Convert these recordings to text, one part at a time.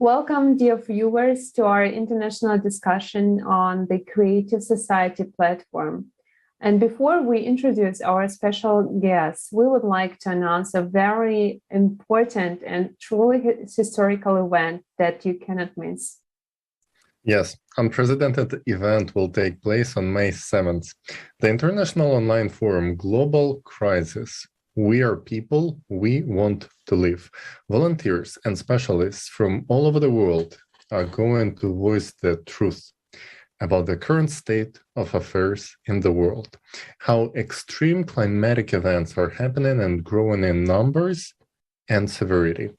Welcome, dear viewers, to our international discussion on the Creative Society platform. And before we introduce our special guests, we would like to announce a very important and truly historical event that you cannot miss. Yes, unprecedented event will take place on May 7th. The International Online Forum Global Crisis. We are people, we want to live. Volunteers and specialists from all over the world are going to voice the truth about the current state of affairs in the world, how extreme climatic events are happening and growing in numbers and severity.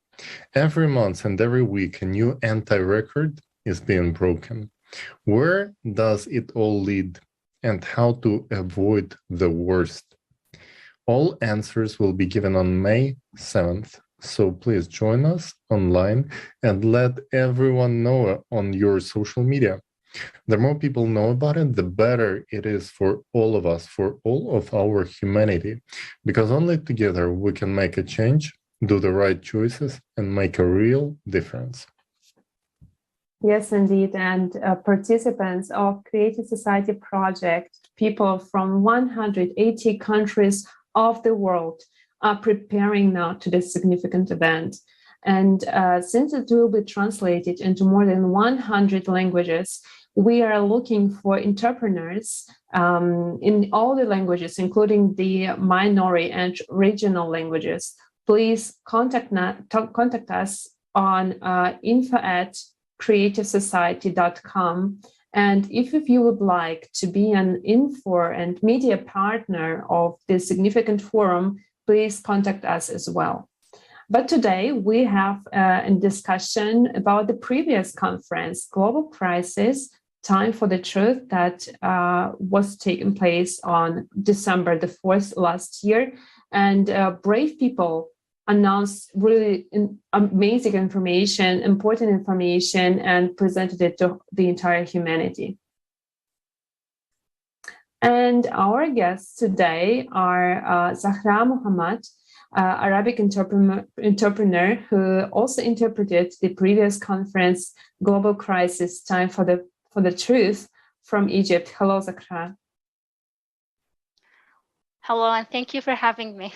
Every month and every week, a new anti-record is being broken. Where does it all lead, and how to avoid the worst? All answers will be given on May 7th, so please join us online and let everyone know on your social media. The more people know about it, the better it is for all of us, for all of our humanity, because only together we can make a change, do the right choices, and make a real difference. Yes, indeed. And participants of Creative Society project, people from 180 countries of the world, are preparing now to this significant event. And since it will be translated into more than 100 languages, we are looking for interpreters in all the languages, including the minority and regional languages. Please contact us on info@creativesociety.com. And if you would like to be an info and media partner of this significant forum, please contact us as well. But today we have a discussion about the previous conference, Global Crisis, Time for the Truth, that was taking place on December the 4th last year. And brave people announced really amazing information, important information, and presented it to the entire humanity. And our guests today are Zahra Muhammad, Arabic entrepreneur who also interpreted the previous conference, Global Crisis, Time for the Truth, from Egypt. Hello, Zahra. Hello, and thank you for having me.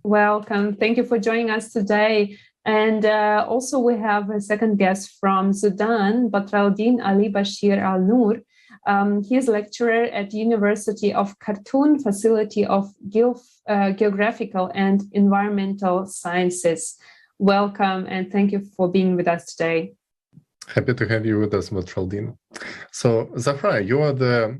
Welcome. Thank you for joining us today. And also we have a second guest from Sudan, Batraldin Ali Bashir Al-Noor. He is lecturer at the University of Khartoum, Faculty of Geographical and Environmental Sciences. Welcome, and thank you for being with us today. Happy to have you with us, Batraldin. So, Zahra, you are the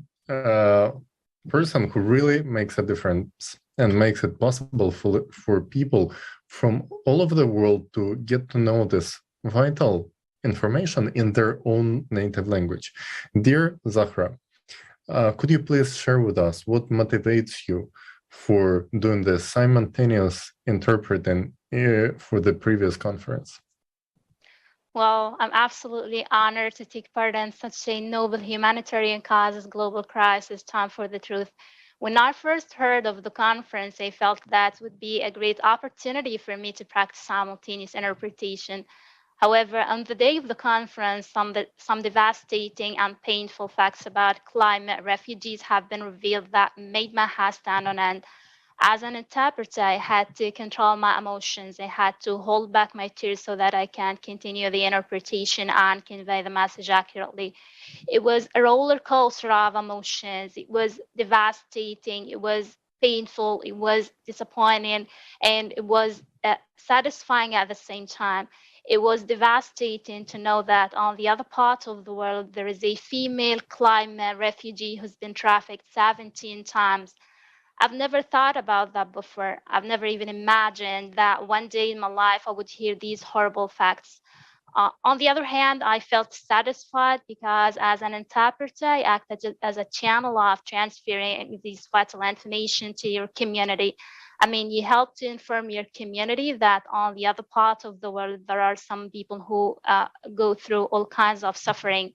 person who really makes a difference and makes it possible for people from all over the world to get to know this vital information in their own native language. Dear Zahra, could you please share with us what motivates you for doing the simultaneous interpreting for the previous conference? Well, I'm absolutely honored to take part in such a noble humanitarian cause as Global Crisis, Time for the Truth. When I first heard of the conference, I felt that would be a great opportunity for me to practice simultaneous interpretation. However, on the day of the conference, some devastating and painful facts about climate refugees have been revealed that made my heart stand on end. As an interpreter, I had to control my emotions. I had to hold back my tears so that I can continue the interpretation and convey the message accurately. It was a roller coaster of emotions. It was devastating. It was painful. It was disappointing. And it was satisfying at the same time. It was devastating to know that on the other part of the world, there is a female climate refugee who's been trafficked 17 times. I've never thought about that before. I've never even imagined that one day in my life I would hear these horrible facts. On the other hand, I felt satisfied because as an interpreter, I acted as a channel of transferring these vital information to your community. I mean, you help to inform your community that on the other part of the world, there are some people who go through all kinds of suffering.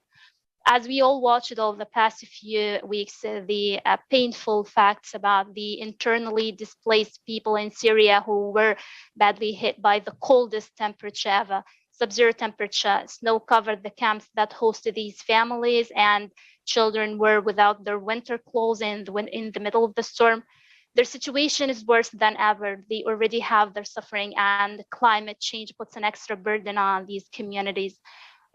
As we all watched over the past few weeks, the painful facts about the internally displaced people in Syria who were badly hit by the coldest temperature ever. sub-zero temperature. Snow covered the camps that hosted these families, and children were without their winter clothes in the middle of the storm. Their situation is worse than ever. They already have their suffering, and climate change puts an extra burden on these communities.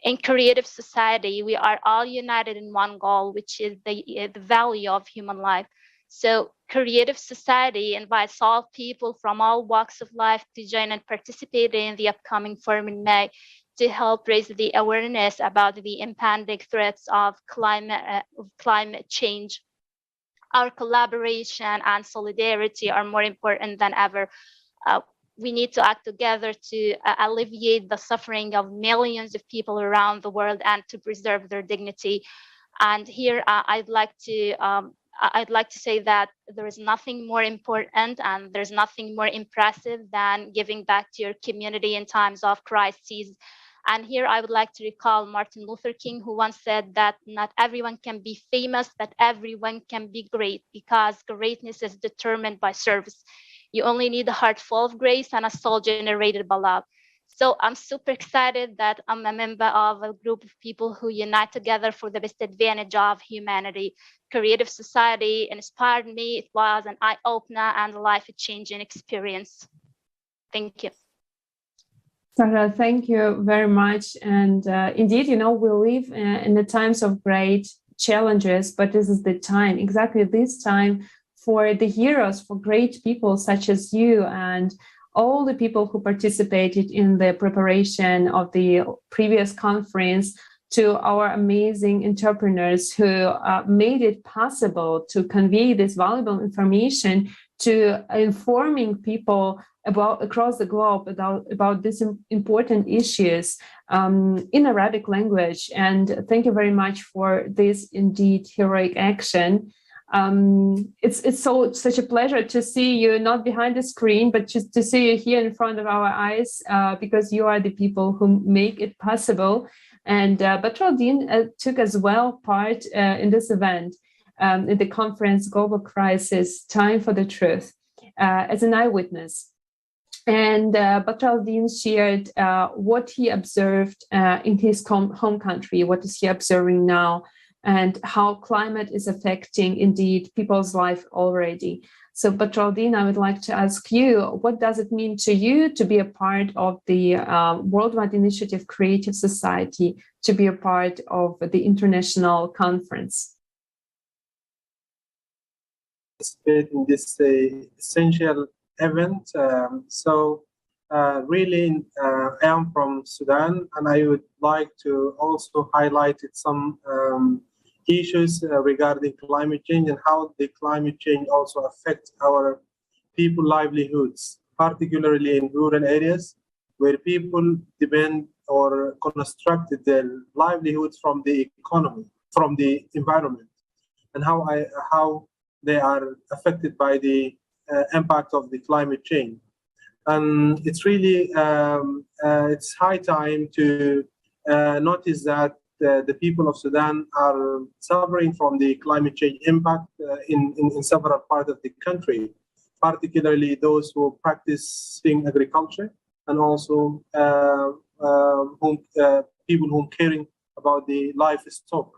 In creative society, we are all united in one goal, which is the value of human life. So creative society invites all people from all walks of life to join and participate in the upcoming forum in May to help raise the awareness about the impending threats of climate change. Our collaboration and solidarity are more important than ever. We need to act together to alleviate the suffering of millions of people around the world and to preserve their dignity. And here I'd like to say that there is nothing more important and there's nothing more impressive than giving back to your community in times of crises. And here I would like to recall Martin Luther King, who once said that not everyone can be famous, but everyone can be great, because greatness is determined by service. You only need a heart full of grace and a soul generated by love. So I'm super excited that I'm a member of a group of people who unite together for the best advantage of humanity. Creative society inspired me. It was an eye-opener and a life-changing experience. Thank you. Sarah, thank you very much. And indeed, we live in the times of great challenges, but this is the time, exactly this time, for the heroes, for great people such as you and all the people who participated in the preparation of the previous conference, to our amazing entrepreneurs who made it possible to convey this valuable information to informing people across the globe about these important issues in Arabic language. And thank you very much for this indeed heroic action. It's such a pleasure to see you not behind the screen, but just to see you here in front of our eyes, because you are the people who make it possible. And Badruddin took as well part in this event, in the conference Global Crisis, Time for the Truth, as an eyewitness. And Badruddin shared what he observed in his home country, what is he observing now, and how climate is affecting, indeed, people's life already. So, Badruddin, I would like to ask you, what does it mean to you to be a part of the Worldwide Initiative Creative Society, to be a part of the international conference? In this essential event. Really, I am from Sudan, and I would like to also highlight some issues regarding climate change and how the climate change also affects our people's livelihoods, particularly in rural areas where people depend or construct their livelihoods from the economy, from the environment, and how they are affected by the impact of the climate change. And it's really it's high time to notice that the people of Sudan are suffering from the climate change impact in several parts of the country, particularly those who are practicing agriculture, and also people who are caring about the livestock.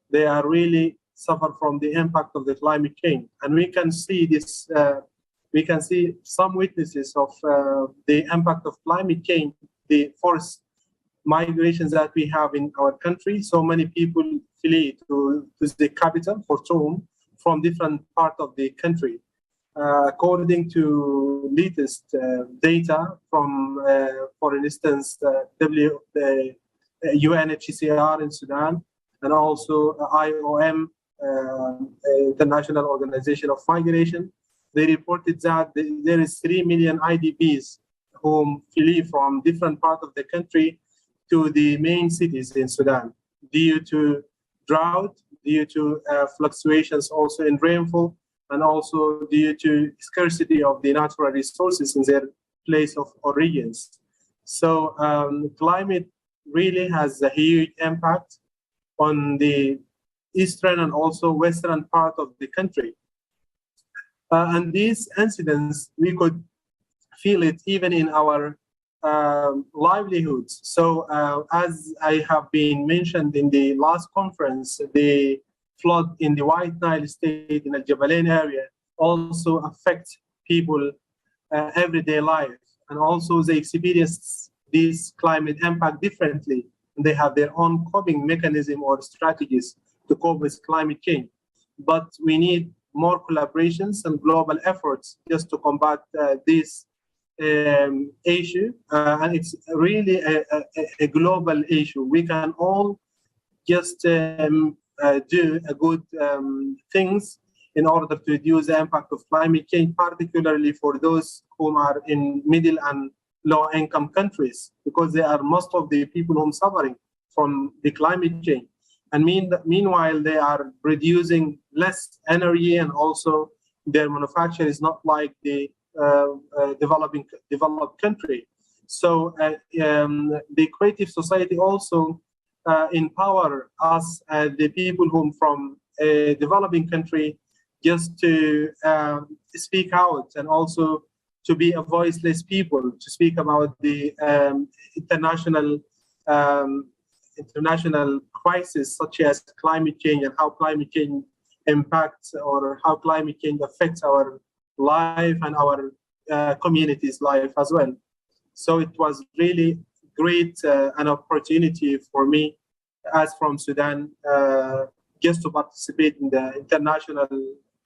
They are really suffer from the impact of the climate change, and we can see this. We can see some witnesses of the impact of climate change, the forced migrations that we have in our country. So many people flee to the capital, Khartoum, from different parts of the country. According to latest data from, for instance, the UNHCR in Sudan, and also IOM, International Organization of Migration, they reported that there is 3 million IDPs who flee from different parts of the country to the main cities in Sudan due to drought, due to fluctuations also in rainfall, and also due to scarcity of the natural resources in their place of origins. So climate really has a huge impact on the eastern and also western part of the country. And these incidents, we could feel it even in our livelihoods. So as I have been mentioned in the last conference, the flood in the White Nile state in the Jabalain area also affects people everyday life, and also they experience this climate impact differently. And they have their own coping mechanism or strategies to cope with climate change. But we need more collaborations and global efforts just to combat this issue. And it's really a global issue. We can all just do a good things in order to reduce the impact of climate change, particularly for those who are in middle and low-income countries, because they are most of the people who are suffering from the climate change. And meanwhile, they are producing less energy, and also their manufacture is not like the developed country. So the creative society also empower us, the people who from a developing country, just to speak out, and also to be a voiceless people, to speak about the international crisis such as climate change, and how climate change impacts, or how climate change affects our life and our community's life as well. So it was really great an opportunity for me as from Sudan just to participate in the international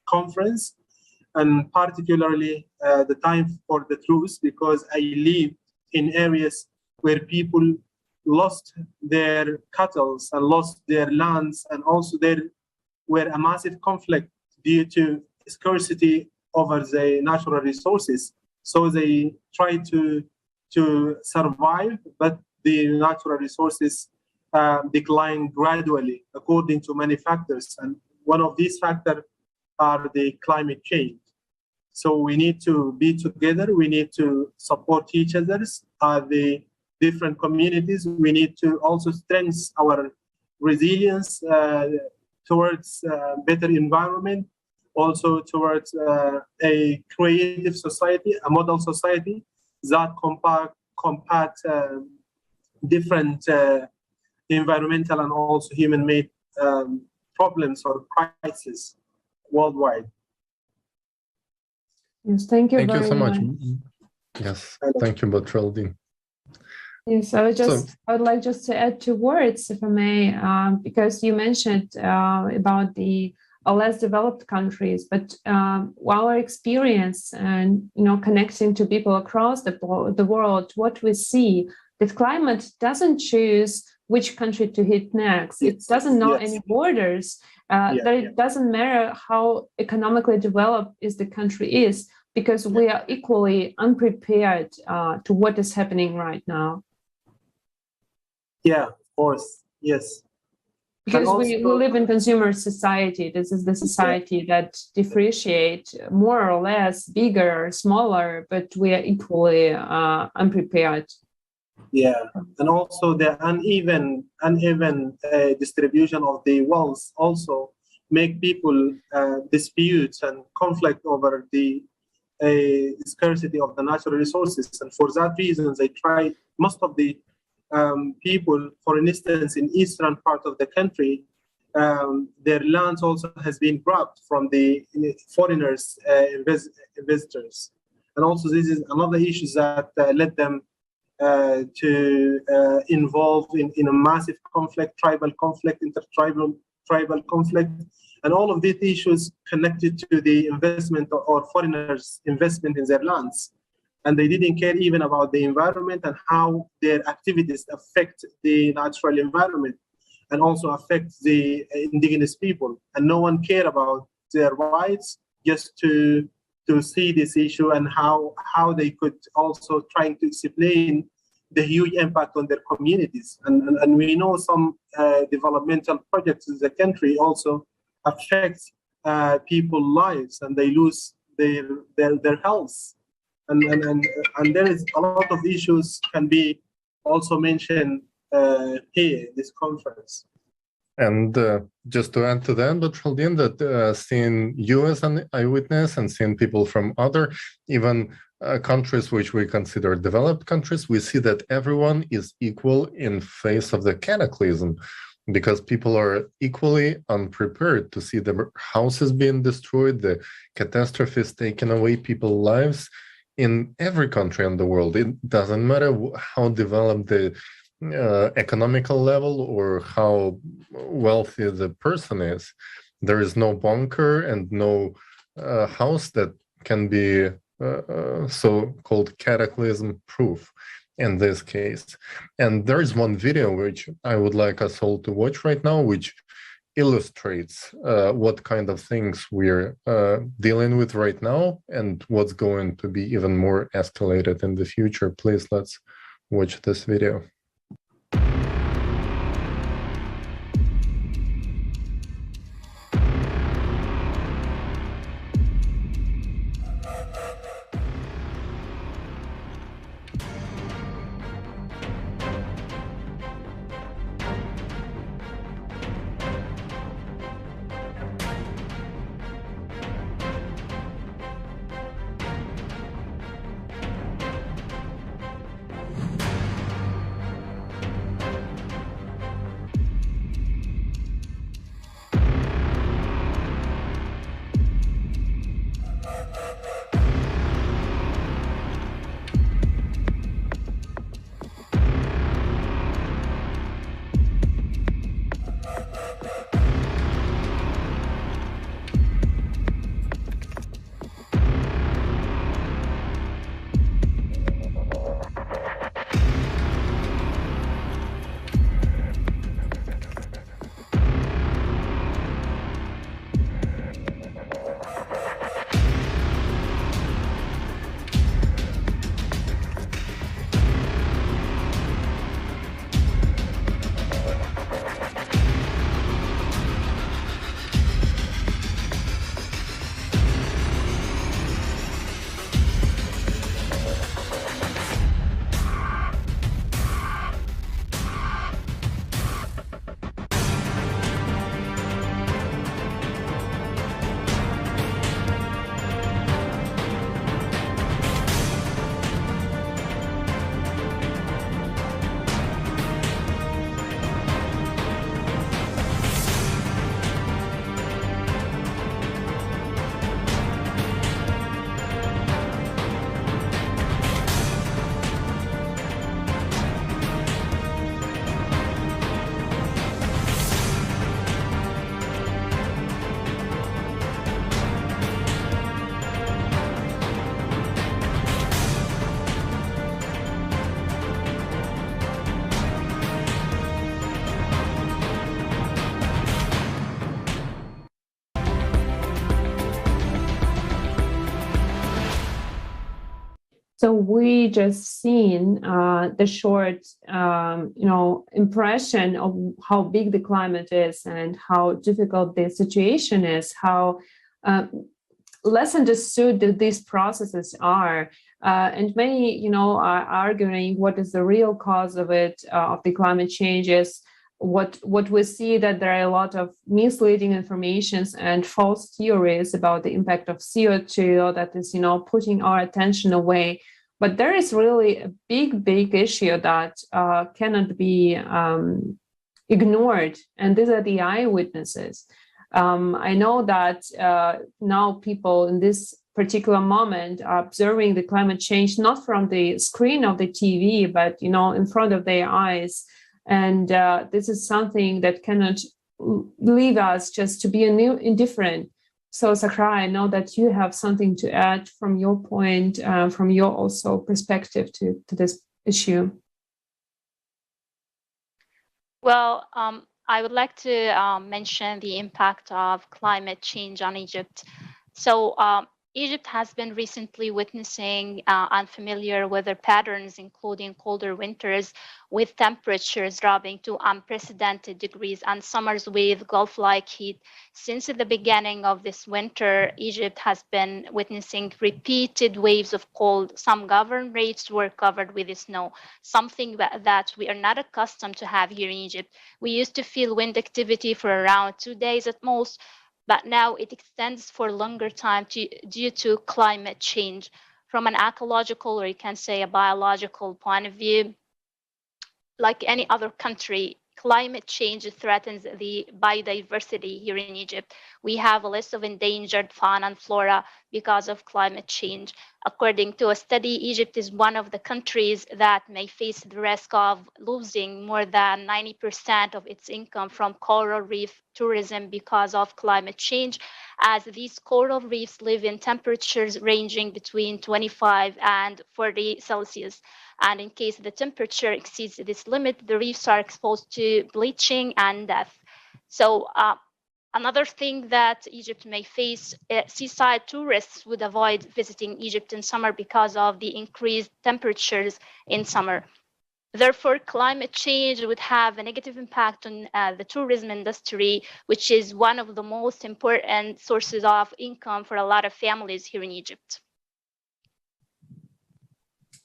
conference, and particularly the Time for the Truth, because I live in areas where people lost their cattle and lost their lands, and also there were a massive conflict due to scarcity over the natural resources. So they tried to survive, but the natural resources decline gradually according to many factors. And one of these factors are the climate change. So we need to be together. We need to support each other, the different communities. We need to also strengthen our resilience towards better environment, also towards a creative society, a model society that combat different environmental and also human-made problems or crises worldwide. Yes, thank you. Thank you so much. much. Yes, thank you, Bertraldine. Yes, I would like just to add 2 words, if I may, because you mentioned about the less developed countries, but our experience and connecting to people across the world, what we see, that climate doesn't choose which country to hit next. It doesn't know any borders. That it doesn't matter how economically developed the country is, because we are equally unprepared to what is happening right now. Yeah, of course. Yes. Because we live in consumer society. This is the society that differentiate more or less, bigger or smaller, but we are equally unprepared. Yeah, and also the uneven distribution of the wealth also make people dispute and conflict over the scarcity of the natural resources. And for that reason, they try, most of the people, for instance, in eastern part of the country, their lands also has been grabbed from the foreigners, investors. And also this is another issue that led them to involve in a massive conflict, tribal conflict, intertribal conflict, and all of these issues connected to the investment or foreigners' investment in their lands. And they didn't care even about the environment and how their activities affect the natural environment and also affect the indigenous people. And no one cared about their rights, just to see this issue and how they could also trying to explain the huge impact on their communities. And we know some developmental projects in the country also affect people's lives, and they lose their health. And there is a lot of issues can be also mentioned here in this conference. And just to add to that, Bertraldine, that seeing you as an eyewitness and seeing people from other, even countries which we consider developed countries, we see that everyone is equal in face of the cataclysm, because people are equally unprepared to see the houses being destroyed, the catastrophes taking away people's lives in every country in the world. It doesn't matter how developed the economical level or how wealthy the person is. There is no bunker and no house that can be so-called cataclysm proof in this case. And there is one video which I would like us all to watch right now, which illustrates what kind of things we're dealing with right now and what's going to be even more escalated in the future. Please, let's watch this video. So we just seen the short, impression of how big the climate is and how difficult the situation is, how less understood that these processes are. And many, are arguing what is the real cause of it, of the climate changes. What we see that there are a lot of misleading informations and false theories about the impact of CO2 that is, putting our attention away. But there is really a big issue that cannot be ignored. And these are the eyewitnesses. I know that now people in this particular moment are observing the climate change, not from the screen of the TV, but, in front of their eyes. And this is something that cannot leave us just to be indifferent. So, Sakra, I know that you have something to add from your point, from your also perspective to this issue. Well, I would like to mention the impact of climate change on Egypt. So, Egypt has been recently witnessing unfamiliar weather patterns, including colder winters with temperatures dropping to unprecedented degrees and summers with Gulf-like heat. Since the beginning of this winter, Egypt has been witnessing repeated waves of cold. Some governorates were covered with snow, something that we are not accustomed to have here in Egypt. We used to feel wind activity for around 2 days at most, but now it extends for longer time due to climate change. from an ecological, or you can say a biological point of view, like any other country, climate change threatens the biodiversity here in Egypt. We have a list of endangered fauna and flora because of climate change. According to a study, Egypt is one of the countries that may face the risk of losing more than 90% of its income from coral reef tourism because of climate change, as these coral reefs live in temperatures ranging between 25 and 40 Celsius. And in case the temperature exceeds this limit, the reefs are exposed to bleaching and death. So another thing that Egypt may face, seaside tourists would avoid visiting Egypt in summer because of the increased temperatures in summer. Therefore, climate change would have a negative impact on the tourism industry, which is one of the most important sources of income for a lot of families here in Egypt.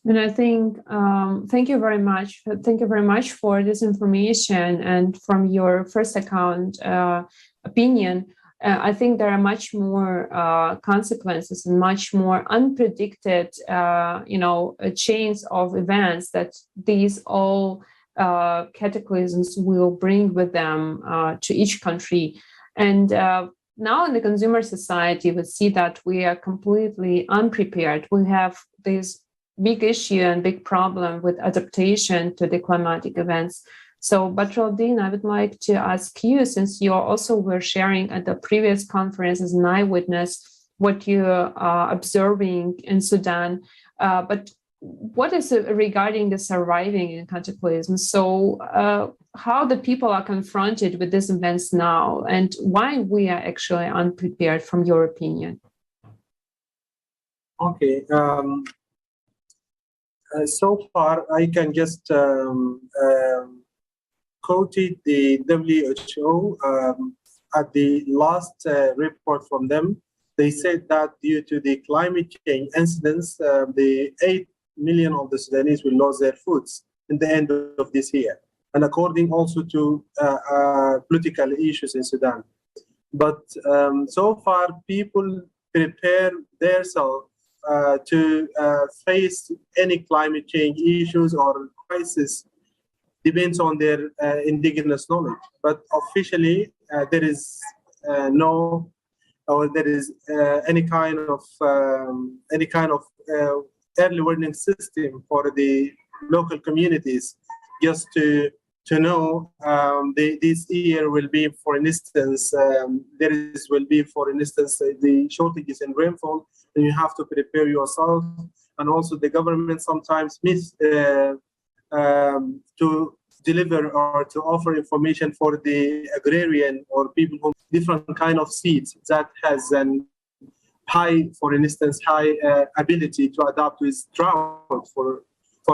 And I think, thank you very much. Thank you very much for this information. And from your first account opinion, I think there are much more consequences and much more unpredicted, chains of events that these all cataclysms will bring with them to each country. And now in the consumer society, we see that we are completely unprepared. We have this big issue and big problem with adaptation to the climatic events. So, Badruddin, I would like to ask you, since you also were sharing at the previous conference as an eyewitness what you are observing in Sudan, but what is regarding the surviving in cataclysms? So, how the people are confronted with these events now, and why we are actually unprepared, from your opinion? Okay. So far, I can just quoted the WHO at the last report from them. They said that due to the climate change incidents, the 8 million of the Sudanese will lose their foods in the end of this year, and according also to political issues in Sudan. But so far, people prepare themselves to face any climate change issues or crisis depends on their indigenous knowledge. But officially, there is no, or there is any kind of early warning system for the local communities, just to know this year will be, for instance, the shortages in rainfall, and you have to prepare yourself. And also the government sometimes miss to deliver or to offer information for the agrarian or people who different kind of seeds that has an high, for instance, high ability to adapt with drought, for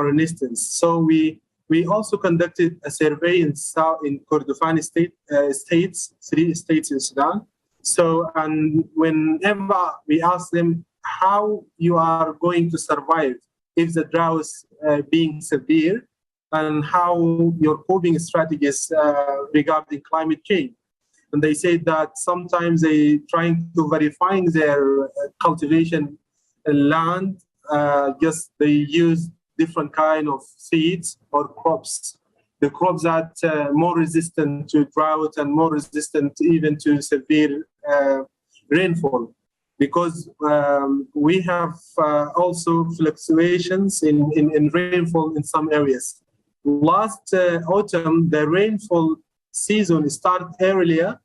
instance. So we also conducted a survey in Kordofan states, 3 states in Sudan. So, and whenever we ask them how you are going to survive if the drought is being severe, and how your coping strategies regarding climate change. And they say that sometimes they trying to verify their cultivation land, just they use different kind of seeds or crops. The crops that more resistant to drought and more resistant even to severe rainfall. Because we have also fluctuations in rainfall in some areas. Last autumn, the rainfall season started earlier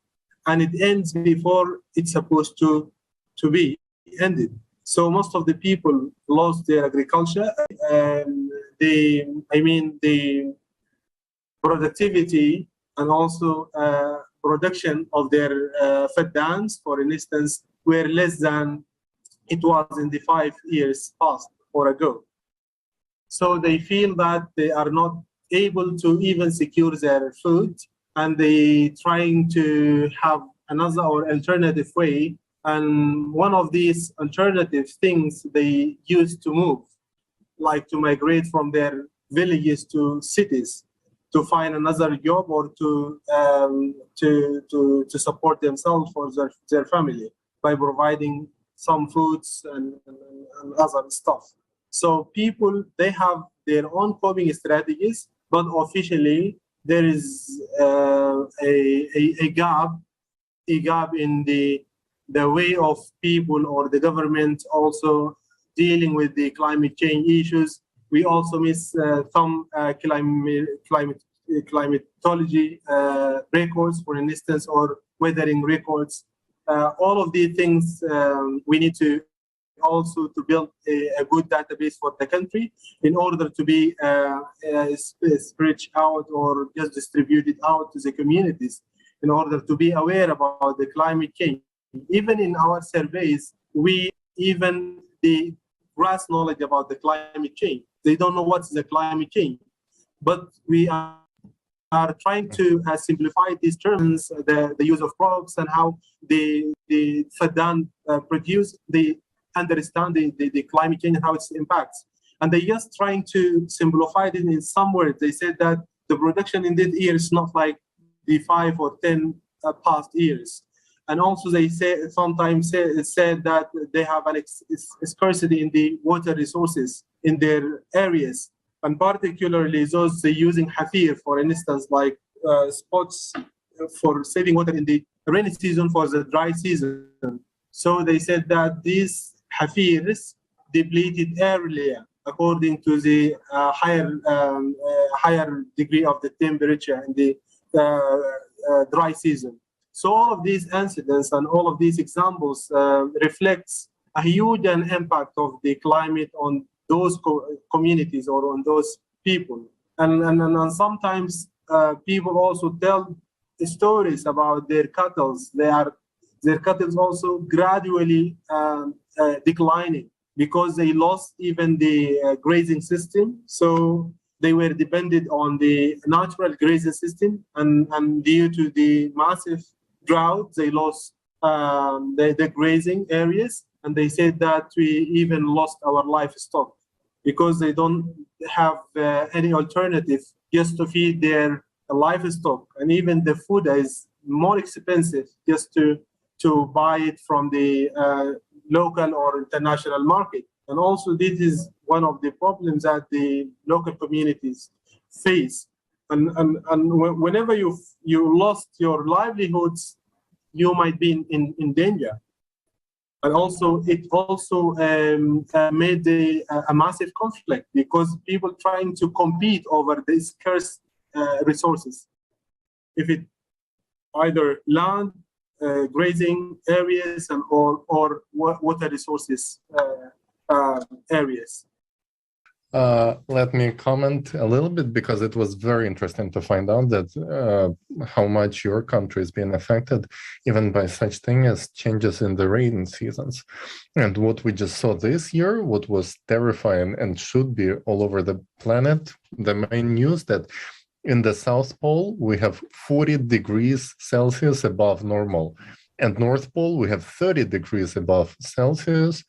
and it ends before it's supposed to be ended. So most of the people lost their agriculture. The productivity and also production of their feddans, for instance, were less than it was in the 5 years past or ago. So they feel that they are not able to even secure their food, and they trying to have another or alternative way. And one of these alternative things they use to move, like to migrate from their villages to cities to find another job or to support themselves or their family by providing some foods and other stuff. So people, they have their own coping strategies, but officially there is a gap in the way of people or the government also dealing with the climate change issues. We also miss some climatology records, for instance, or weathering records. All of these things we need to also to build a good database for the country in order to be spread out or just distributed out to the communities in order to be aware about the climate change. Even in our surveys, the grass knowledge about the climate change. They don't know what's the climate change, but we are trying to simplify these terms, the use of crops and how the Sudan produce, they understand the climate change and how it impacts. And they're just trying to simplify it in some words. They said that the production in this year is not like the 5 or 10 past years. And also they sometimes said that they have an scarcity in the water resources in their areas. And particularly those using hafir, for instance, like spots for saving water in the rainy season for the dry season. So they said that these hafirs depleted earlier according to the higher degree of the temperature in the dry season. So all of these incidents and all of these examples reflects a huge impact of the climate on those communities or on those people. And sometimes people also tell stories about their cattle. Their cattle also gradually declining because they lost even the grazing system. So they were dependent on the natural grazing system, and due to the massive drought, they lost the grazing areas, and they said that we even lost our livestock because they don't have any alternative just to feed their livestock, and even the food is more expensive just to buy it from the local or international market. And also this is one of the problems that the local communities face. And whenever you lost your livelihoods, you might be in danger. And also it also made a massive conflict because people trying to compete over the scarce resources. If it either land, grazing areas, or water resources areas. Let me comment a little bit because it was very interesting to find out that how much your country is being affected even by such thing as changes in the rain seasons. And what we just saw this year, what was terrifying and should be all over the planet, the main news that in the South Pole, we have 40 degrees Celsius above normal. And North Pole, we have 30 degrees above Celsius,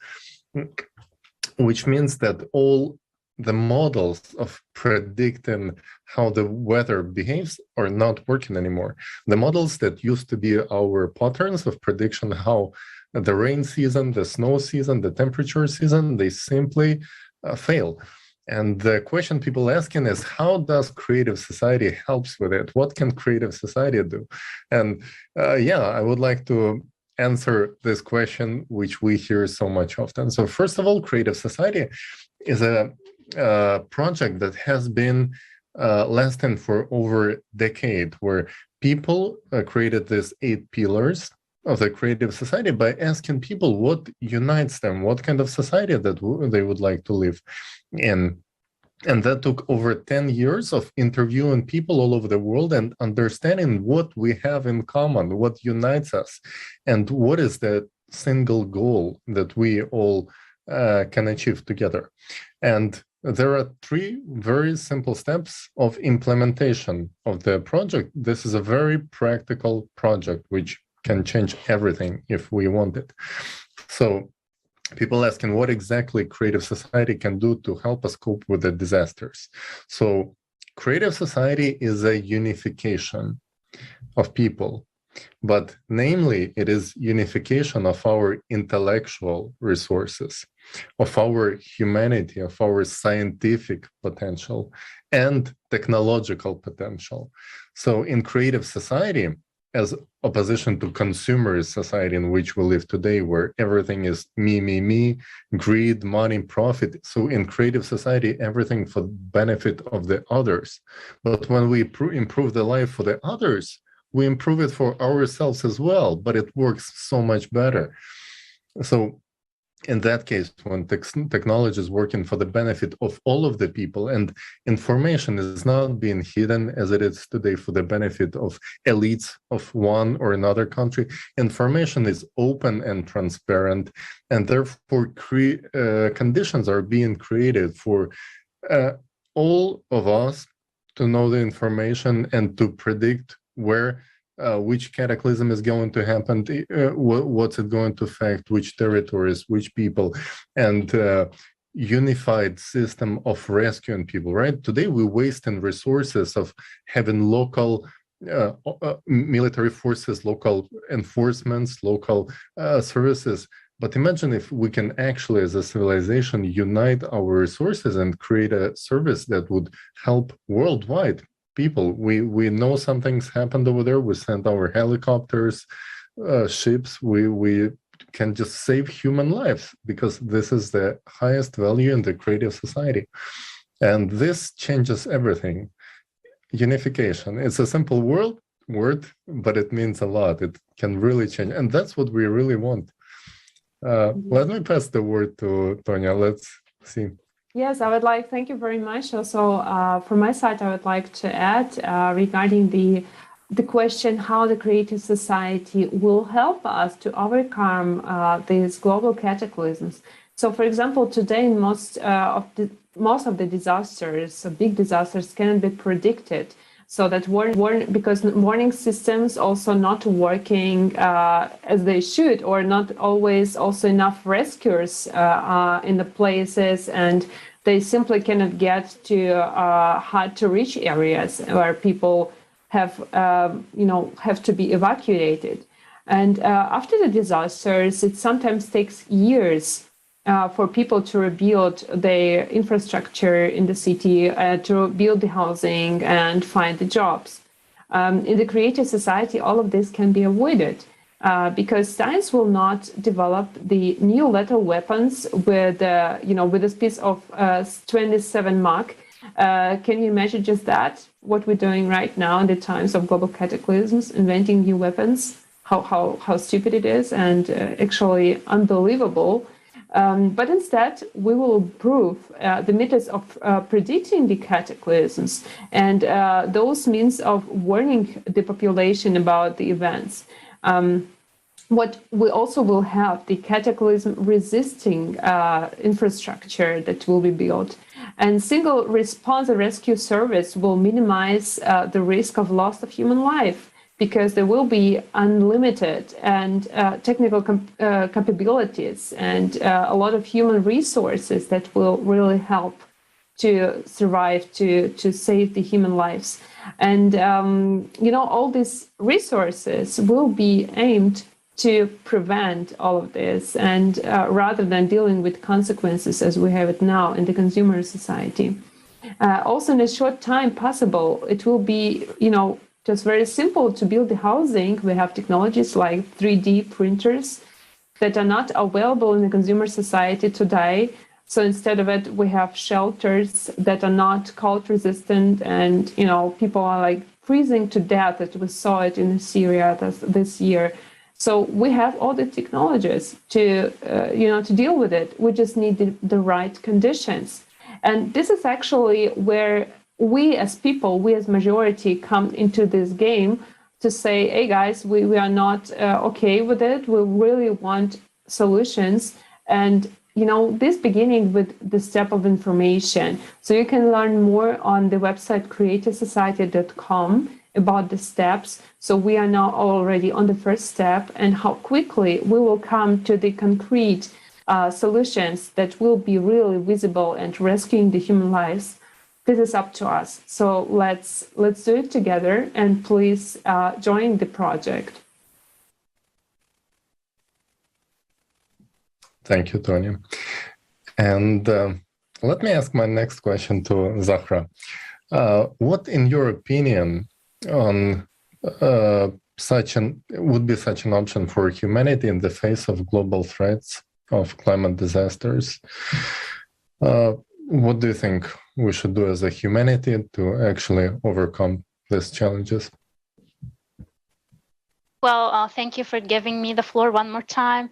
which means that all the models of predicting how the weather behaves are not working anymore. The models that used to be our patterns of prediction, how the rain season, the snow season, the temperature season, they simply fail. And the question people asking is, how does creative society helps with it? What can creative society do? And I would like to answer this question, which we hear so much often. So first of all, creative society is a project that has been lasting for over a decade, where people created these 8 pillars of the creative society by asking people what unites them, what kind of society that they would like to live in. And that took over 10 years of interviewing people all over the world and understanding what we have in common, what unites us, and what is the single goal that we all can achieve together. And there are 3 very simple steps of implementation of the project. This is a very practical project, which can change everything if we want it. So people asking what exactly creative society can do to help us cope with the disasters. So creative society is a unification of people But namely, it is unification of our intellectual resources, of our humanity, of our scientific potential and technological potential. So in creative society, as opposition to consumer society in which we live today, where everything is me, greed, money, profit. So in creative society, everything for the benefit of the others. But when we improve the life for the others, we improve it for ourselves as well, but it works so much better. So in that case, when technology is working for the benefit of all of the people and information is not being hidden as it is today for the benefit of elites of one or another country, information is open and transparent, and therefore conditions are being created for all of us to know the information and to predict where which cataclysm is going to happen, what's it going to affect, which territories, which people, and unified system of rescuing people, right? Today we waste in resources of having local military forces, local enforcements, local services. But imagine if we can actually, as a civilization, unite our resources and create a service that would help worldwide people. We know something's happened over there. We send our helicopters, ships. We can just save human lives because this is the highest value in the creative society. And this changes everything. Unification. It's a simple word, but it means a lot. It can really change. And that's what we really want. Let me pass the word to Tonya. Let's see. Yes, I would like, thank you very much. Also, from my side, I would like to add regarding the question how the creative society will help us to overcome these global cataclysms. So, for example, today most of the disasters, so big disasters, cannot be predicted. So that because warning systems also not working as they should, or not always also enough rescuers in the places, and they simply cannot get to hard to reach areas where people have to be evacuated. And after the disasters, it sometimes takes years for people to rebuild their infrastructure in the city, to build the housing and find the jobs. In the creative society, all of this can be avoided because science will not develop the new lethal weapons with this piece of 27 Mach. Can you imagine just that? What we're doing right now in the times of global cataclysms, inventing new weapons, how stupid it is and actually unbelievable. But instead, we will improve the methods of predicting the cataclysms and those means of warning the population about the events. What we also will have the cataclysm-resisting infrastructure that will be built. And single response and rescue service will minimize the risk of loss of human life, because there will be unlimited and technical capabilities and a lot of human resources that will really help to survive, to save the human lives. And, all these resources will be aimed to prevent all of this, and rather than dealing with consequences as we have it now in the consumer society. Also, in a short time possible, it will be, just very simple to build the housing. We have technologies like 3D printers that are not available in the consumer society today. So instead of it, we have shelters that are not cold resistant, and people are like freezing to death. That we saw it in Syria this year. So we have all the technologies to deal with it. We just need the right conditions, and this is actually where we as people, we as majority come into this game to say, hey guys, we are not okay with it. We really want solutions. And, this beginning with the step of information. So you can learn more on the website creativesociety.com about the steps. So we are now already on the first step, and how quickly we will come to the concrete solutions that will be really visible and rescuing the human lives. This is up to us. So let's do it together, and please join the project. Thank you, Tony. And let me ask my next question to Zahra. What, in your opinion, would be such an option for humanity in the face of global threats of climate disasters? What do you think we should do as a humanity to actually overcome these challenges? Well, thank you for giving me the floor one more time.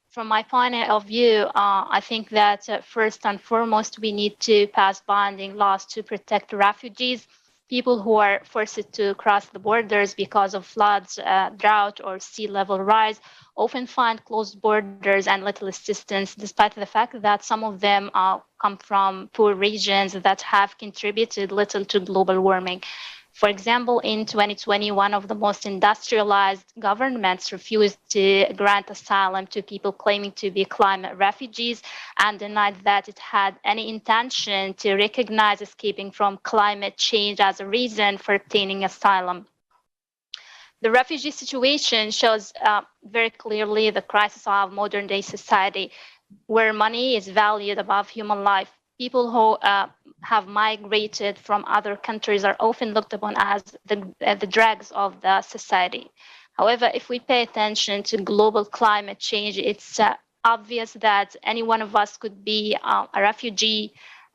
From my point of view, I think that first and foremost, we need to pass binding laws to protect refugees. People who are forced to cross the borders because of floods, drought, or sea level rise often find closed borders and little assistance, despite the fact that some of them come from poor regions that have contributed little to global warming. For example, in 2020, one of the most industrialized governments refused to grant asylum to people claiming to be climate refugees and denied that it had any intention to recognize escaping from climate change as a reason for obtaining asylum. The refugee situation shows very clearly the crisis of modern day society, where money is valued above human life. People who have migrated from other countries are often looked upon as the dregs of the society. However, if we pay attention to global climate change, it's obvious that any one of us could be a refugee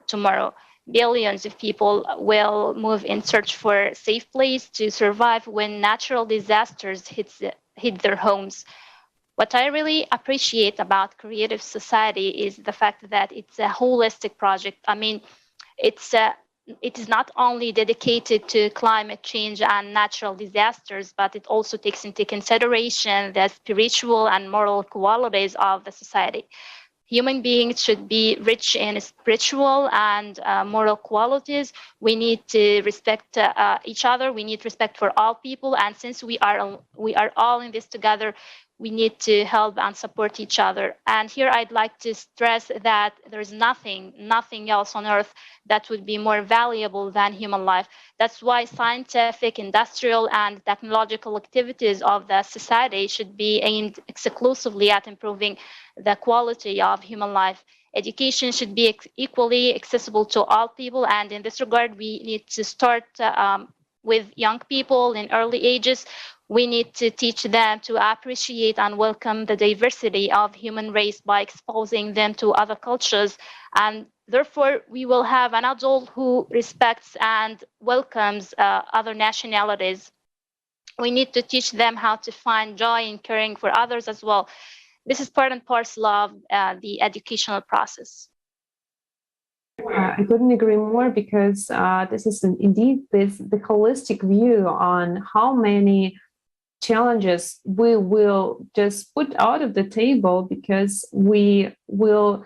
tomorrow. Billions of people will move in search for a safe place to survive when natural disasters hit their homes. What I really appreciate about creative society is the fact that it's a holistic project. I mean, it is not only dedicated to climate change and natural disasters, but it also takes into consideration the spiritual and moral qualities of the society. Human beings should be rich in spiritual and moral qualities. We need to respect each other. We need respect for all people. And since we are all in this together, we need to help and support each other. And here I'd like to stress that there's nothing else on earth that would be more valuable than human life. That's why scientific, industrial, and technological activities of the society should be aimed exclusively at improving the quality of human life. Education should be equally accessible to all people. And in this regard, we need to start with young people in early ages. We need to teach them to appreciate and welcome the diversity of human race by exposing them to other cultures. And therefore, we will have an adult who respects and welcomes other nationalities. We need to teach them how to find joy in caring for others as well. This is part and parcel of the educational process. I couldn't agree more, because this is indeed the holistic view on how many challenges we will just put out of the table, because we will,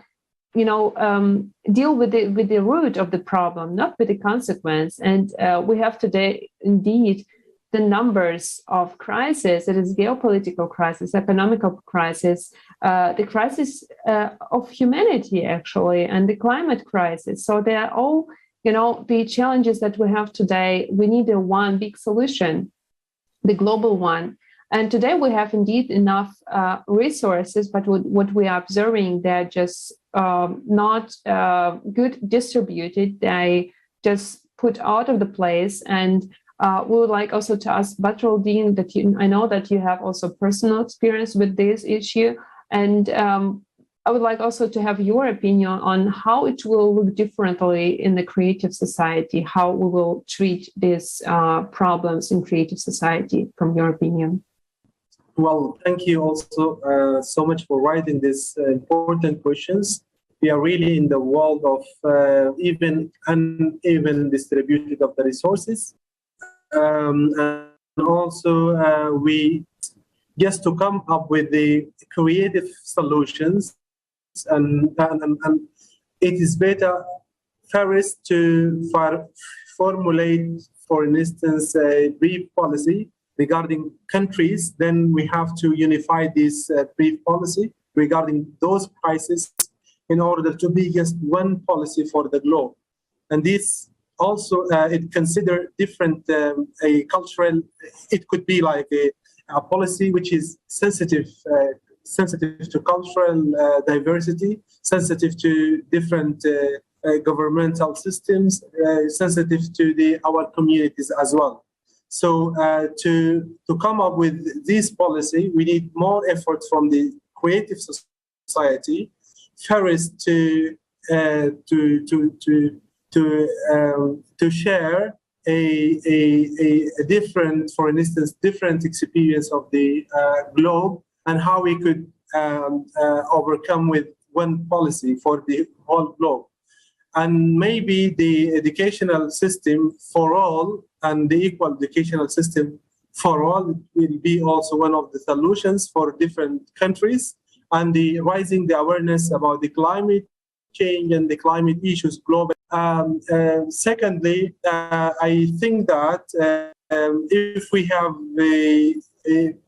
deal with the root of the problem, not with the consequence. And we have today indeed the numbers of crisis. It is geopolitical crisis, economical crisis, the crisis of humanity, actually, and the climate crisis. So they are all, the challenges that we have today. We need one big solution, the global one. And today we have indeed enough resources, but what we are observing, they're just not good distributed. They just put out of the place. And we would like also to ask Badruddin, that I know that you have also personal experience with this issue. And I would like also to have your opinion on how it will look differently in the creative society, how we will treat these problems in creative society, from your opinion. Well, thank you also so much for writing these important questions. We are really in the world of even uneven distributed of the resources. And also we just to come up with the creative solutions, and it is better first to formulate, for instance, a brief policy regarding countries. Then we have to unify this brief policy regarding those prices in order to be just one policy for the globe. And this also, it consider different a cultural, it could be like a policy which is sensitive sensitive to cultural diversity, sensitive to different governmental systems, sensitive to our communities as well. So to come up with this policy, we need more effort from the creative society, first to share a different, for instance, different experience of the globe and how we could overcome with one policy for the whole globe. And maybe the educational system for all and the equal educational system for all will be also one of the solutions for different countries, and the raising the awareness about the climate change and the climate issues globally. Secondly, I think that if we have a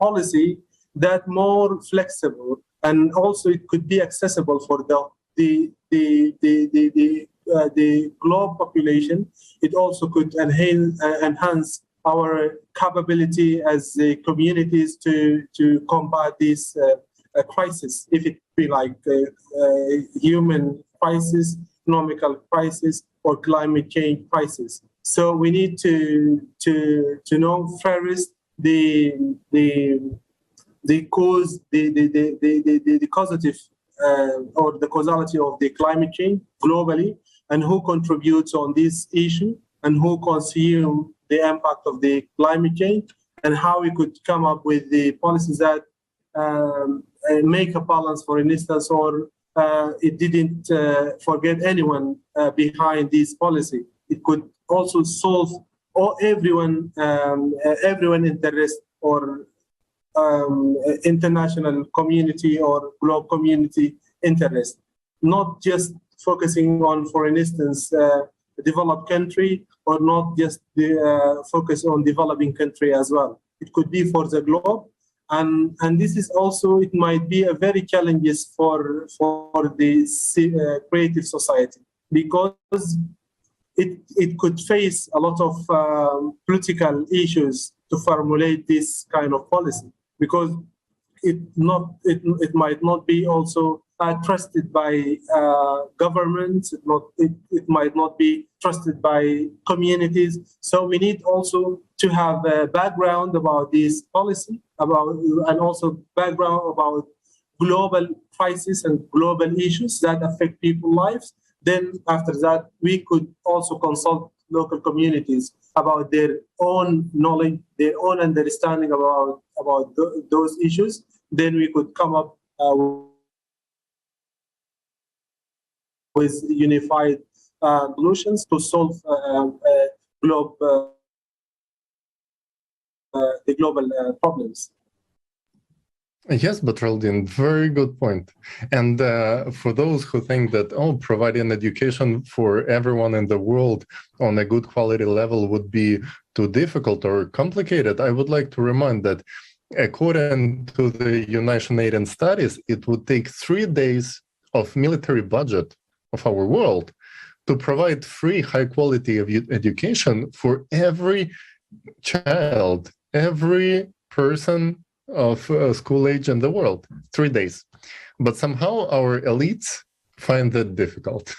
policy that more flexible and also it could be accessible for the globe population, it also could enhance our capability as communities to combat this crisis, if it be like human crisis, economical crisis, or climate change crisis. So we need to know first the cause, the causative or the causality of the climate change globally, and who contributes on this issue, and who consume the impact of the climate change, and how we could come up with the policies that make a balance, for instance, or it didn't forget anyone behind this policy. It could also solve everyone interest or international community or global community interest, not just focusing on, for instance, a developed country, or not just focus on developing country as well. It could be for the globe, and this is also, it might be a very challenges for the creative society, because it could face a lot of political issues to formulate this kind of policy, because it might not be also trusted by governments. It might not be trusted by communities. So we need also to have a background about this policy, and also background about global crisis and global issues that affect people's lives. Then after that, we could also consult local communities about their own knowledge, their own understanding about those issues. Then we could come up with unified solutions to solve the global problems. Yes, Batraldin, very good point. And for those who think that, providing education for everyone in the world on a good quality level would be too difficult or complicated, I would like to remind that according to the United Nations studies, it would take 3 days of military budget of our world to provide free, high-quality education for every child, every person of school age in the world. 3 days. But somehow our elites find it difficult.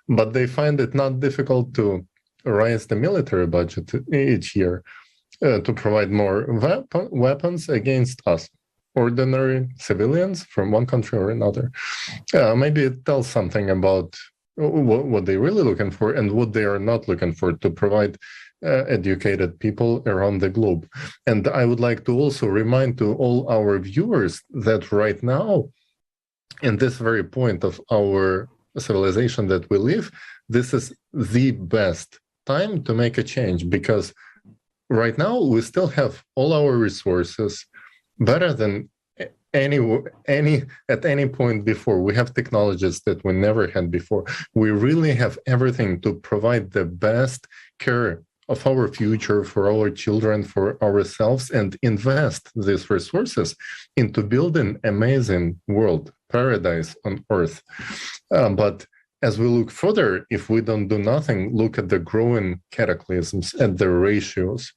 But they find it not difficult to raise the military budget each year to provide more weapons against us, ordinary civilians from one country or another. Maybe it tells something about what they're really looking for and what they are not looking for to provide educated people around the globe. And I would like to also remind to all our viewers that right now, in this very point of our civilization that we live, this is the best time to make a change, because right now we still have all our resources better than at any point before. We have technologies that we never had before. We really have everything to provide the best care of our future for our children, for ourselves, and invest these resources into building amazing world, paradise on earth. But as we look further, if we don't do nothing, look at the growing cataclysms, at the ratios.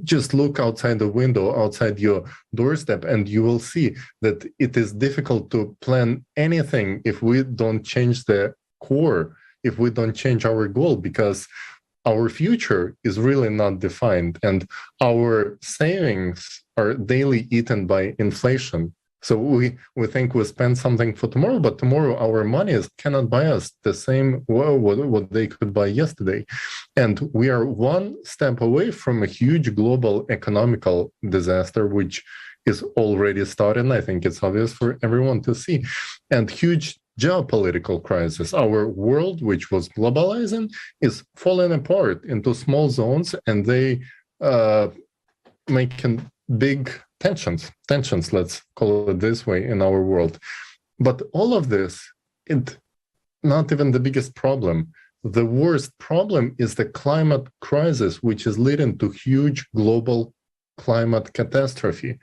Just look outside the window, outside your doorstep, and you will see that it is difficult to plan anything if we don't change the core, if we don't change our goal, because our future is really not defined, and our savings are daily eaten by inflation. So we think we spend something for tomorrow, but tomorrow our money cannot buy us the same what they could buy yesterday. And we are one step away from a huge global economical disaster, which is already starting. I think it's obvious for everyone to see. And huge geopolitical crisis. Our world, which was globalizing, is falling apart into small zones, and they making big tensions, let's call it this way, in our world. But all of this, it's not even the biggest problem. The worst problem is the climate crisis, which is leading to huge global climate catastrophe.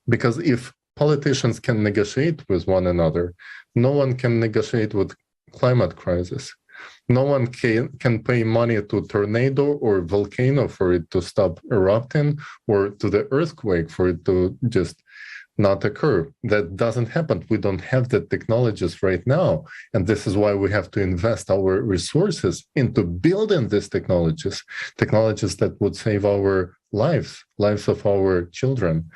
Because if politicians can negotiate with one another, no one can negotiate with climate crisis. No one can pay money to tornado or volcano for it to stop erupting, or to the earthquake for it to just not occur. That doesn't happen. We don't have the technologies right now. And this is why we have to invest our resources into building these technologies that would save our lives of our children.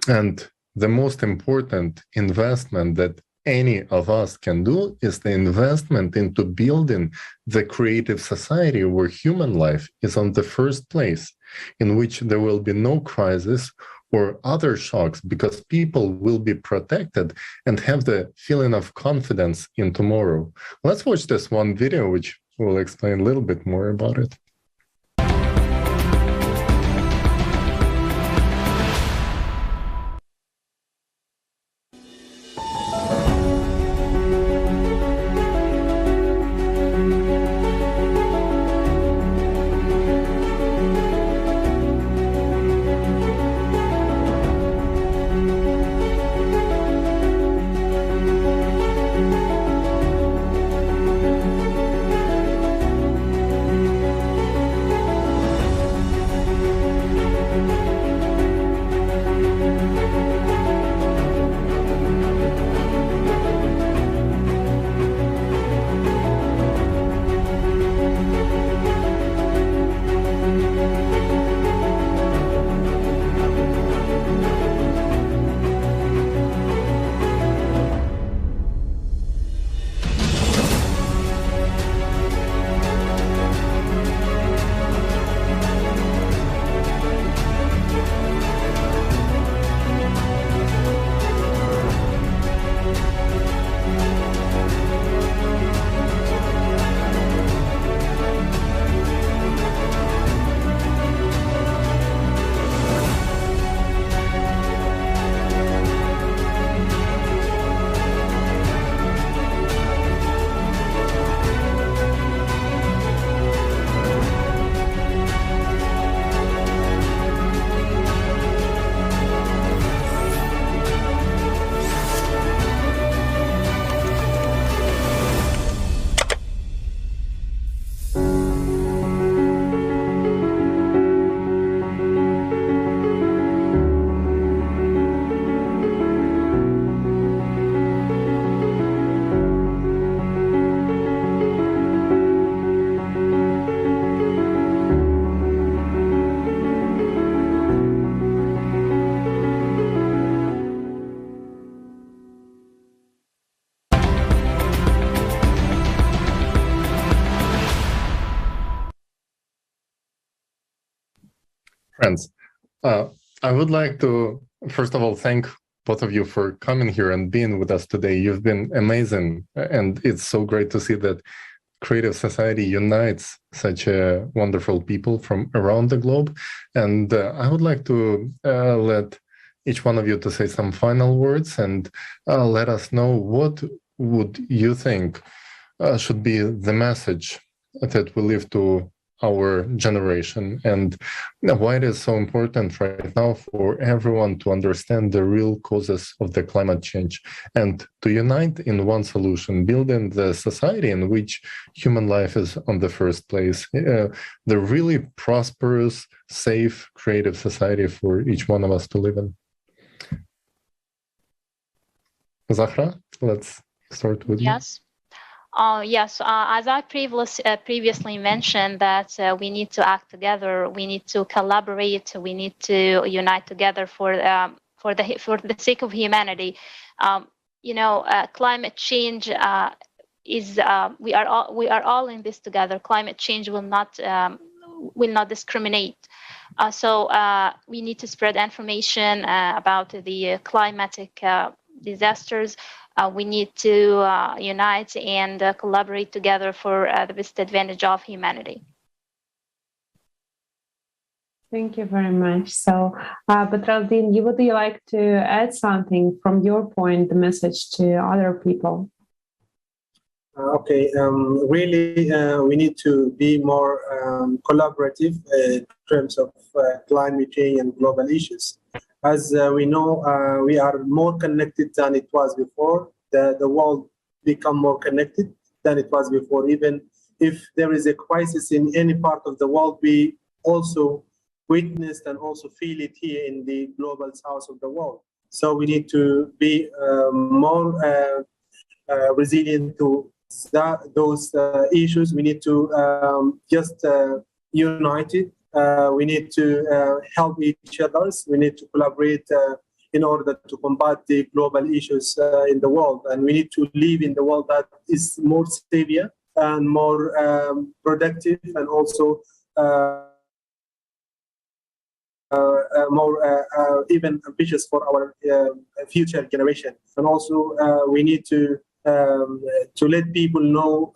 And the most important investment that any of us can do is the investment into building the creative society where human life is on the first place, in which there will be no crisis or other shocks, because people will be protected and have the feeling of confidence in tomorrow. Let's watch this one video, which will explain a little bit more about it. Friends, I would like to, first of all, thank both of you for coming here and being with us today. You've been amazing, and it's so great to see that creative society unites such wonderful people from around the globe. And I would like to let each one of you to say some final words and let us know what would you think should be the message that we leave to our generation, and why it is so important right now for everyone to understand the real causes of the climate change and to unite in one solution, building the society in which human life is on the first place, the really prosperous, safe, creative society for each one of us to live in. Zahra, let's start with you. Yes, as I previously mentioned, that we need to act together, we need to collaborate, we need to unite together for the sake of humanity. Climate change is we are all in this together. Climate change will not discriminate. So we need to spread information about the climatic disasters. We need to unite and collaborate together for the best advantage of humanity. Thank you very much. So, Badreddin, would you like to add something from your point, the message to other people? Okay, really, we need to be more collaborative in terms of climate change and global issues. As we know, we are more connected than it was before. The world become more connected than it was before. Even if there is a crisis in any part of the world, we also witnessed and also feel it here in the global south of the world. So we need to be more resilient to those issues. We need to just unite it. We need to help each other. We need to collaborate in order to combat the global issues in the world. And we need to live in the world that is more stable and more productive, and also more even ambitious for our future generation. And also we need to let people know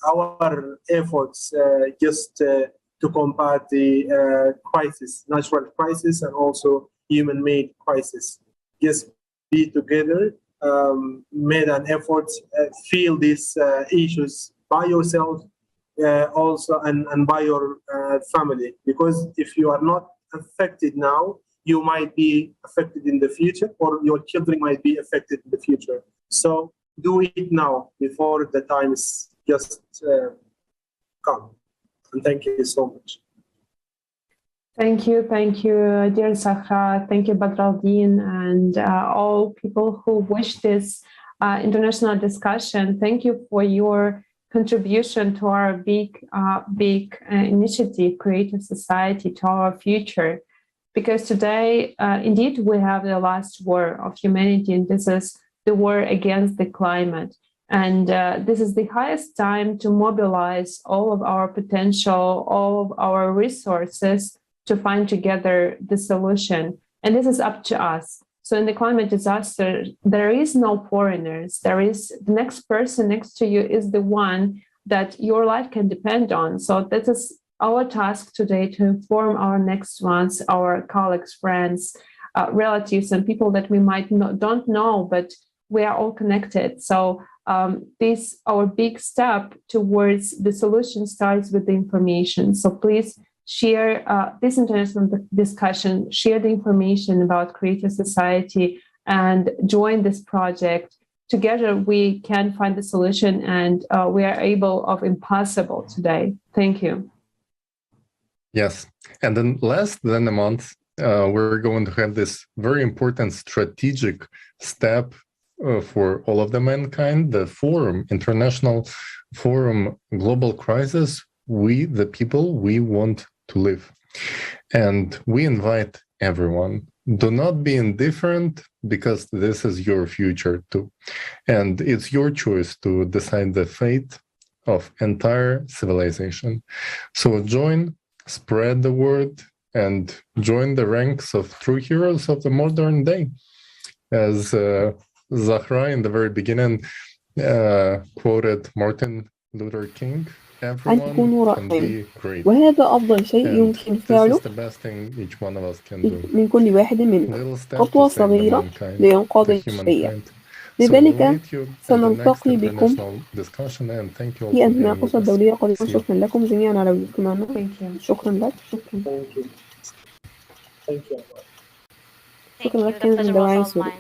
our efforts just to combat the crisis, natural crisis, and also human-made crisis. Just be together, made an effort, feel these issues by yourself, also and by your family. Because if you are not affected now, you might be affected in the future, or your children might be affected in the future. So do it now before the time is just come. And thank you so much. Thank you, dear Zahra. Thank you, Badreddin, and all people who wish this international discussion. Thank you for your contribution to our big initiative, Creative Society, to our future. Because today, indeed, we have the last war of humanity, and this is the war against the climate. And this is the highest time to mobilize all of our potential, all of our resources to find together the solution. And this is up to us. So in the climate disaster, there is no foreigners. There is the next person next to you is the one that your life can depend on. So that is our task today, to inform our next ones, our colleagues, friends, relatives, and people that we might don't know, but we are all connected. So this our big step towards the solution starts with the information. So please share this international discussion, share the information about Creative Society, and join this project. Together we can find the solution, and we are able of impossible today. Thank you. Yes, and then less than a month, we're going to have this very important strategic step for all of the mankind, the forum, International Forum, Global Crisis, we, the people, we want to live. And we invite everyone. Do not be indifferent, because this is your future too. And it's your choice to decide the fate of entire civilization. So join, spread the word, and join the ranks of true heroes of the modern day. As Zahra in the very beginning quoted Martin Luther King, أن تكونوا everyone can رائعين، be great. وهذا أفضل شيء And يمكن this is فعله the best thing each one of us can do. من كل واحد منا. Little step خطوة to save the صغيرة mankind, لإنقاذ the البشرية. humankind. لذلك سنلتقي بكم في المناقشة الدولية قادمة. شكرا لكم جميعا على وجودكم معنا. شكرا لك. شكرا لك. كان من دواعي سوري.